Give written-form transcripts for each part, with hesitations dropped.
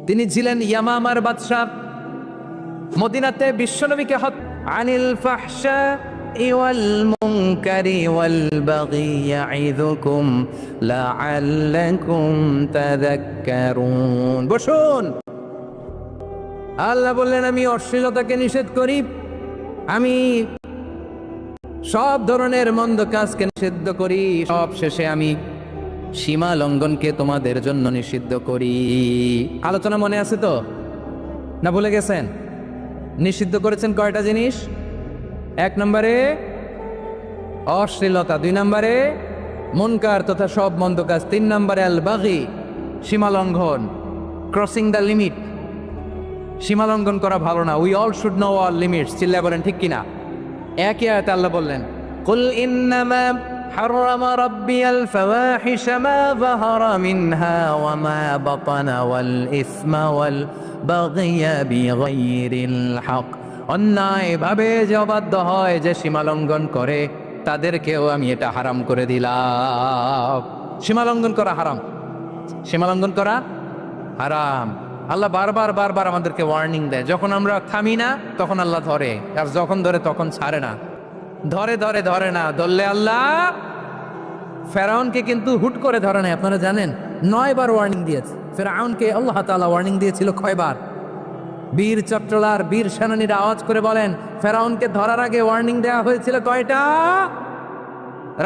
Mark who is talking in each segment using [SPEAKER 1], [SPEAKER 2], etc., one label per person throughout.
[SPEAKER 1] তিনি ছিলেন ইয়ামামার বাদশা। মদিনাতে বিশ্বনবীকে আনিল ফাহশা ওয়াল মুনকারি ওয়াল বাগি ইয়াইযুকুম লাআল্লাকুম তাযাক্কারুন। বসুন। আল্লাহ বললেন, আমি অশ্লীলতাকে নিষেধ করি, আমি সব ধরনের মন্দ কাজকে নিষিদ্ধ করি, সব শেষে আমি সীমা লঙ্ঘনকে তোমাদের জন্য নিষিদ্ধ করি। আলোচনা মনে আছে তো, না ভুলে গেছেন? নিষিদ্ধ করেছেন কয়টা জিনিস? 1 নম্বরে অশ্লীলতা, 2 নম্বরে মুনকার তথা সব মন্দ কাজ, 3 নম্বরে আল বাগি সীমা লঙ্ঘন, ক্রসিং দ্য লিমিট। সীমা লঙ্ঘন করা ভালো না। We all should know all limits. চিল্লায় বলেন ঠিক কিনা? একই আয়াতে আল্লাহ বললেন, কুল ইন্নামা حرم ربي الفواحش ما ظهر منها وما بطن والإثم والبغي بغير الحق। অন্যায় ভাবে যে অবাধ্য হয়, যে সীমা লঙ্ঘন করে, তাদেরকেও আমি এটা হারাম করে দিলাম। সীমা লঙ্ঘন করা হারাম, সীমা লঙ্ঘন করা হারাম। আল্লাহ বারবার বারবার আমাদেরকে ওয়ার্নিং দেয়। যখন আমরা থামি না তখন আল্লাহ ধরে, আর যখন ধরে তখন ছাড়ে না। ধরে ধরে ধরে না, ধরলে আল্লাহ ফেরাউনকে কিন্তু হুট করে ধরে নাই। আপনারা জানেন 9 বার ওয়ার্নিং দিয়েছে ফেরাউনকে। আল্লাহ তাআলা ওয়ার্নিং দিয়েছিল কয়বার? বীর চট্টলার বীর সেনানীরা আওয়াজ করে বলেন, ফেরাউনকে ধরার আগে ওয়ার্নিং দেওয়া হয়েছিল কয়টা?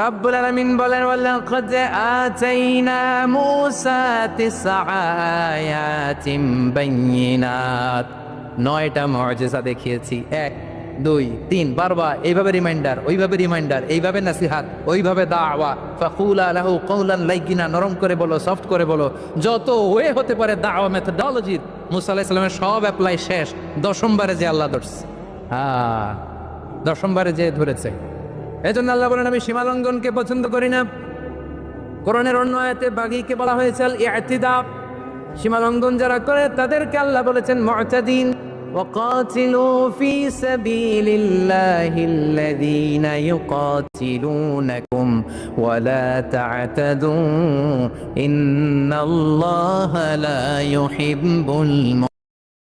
[SPEAKER 1] রাব্বুল আলামিন বলেন, ওয়ালাকাদ আতাইনা মূসা 9 আয়াতিন বাইয়িনাত। 9টা মুআজিজা দেখিয়েছি। 1 2 3 বারবার এইভাবে রিমাইন্ডার, ওইভাবে রিমাইন্ডার, এইভাবে নাসিহাত, ওইভাবে দাওয়া। ফাকুলা লাহু কওলান লাইয়িনা, নরম করে বলো, সফট করে বলো। যত ওয়ে হতে পারে দাওয়া মেথডোলজি মুসা আলাইহিস সালামের সব অ্যাপ্লাই শেষ। 10ম বারে যে আল্লাহ ধরছে, 10ম বারে যে ধরেছে। এজন্য আল্লাহ বলেন, আমি সীমা লঙ্ঘনকে পছন্দ করি না। কোরআনের অন্য আয়াতে বাগীকে বলা হয়েছে আল ইতিদা। সীমা লঙ্ঘন যারা করে তাদেরকে আল্লাহ বলেছেন মুতাদিন। وقاتلوا في سبيل الله الذين يقاتلونكم ولا تعتدوا إن الله لا يحب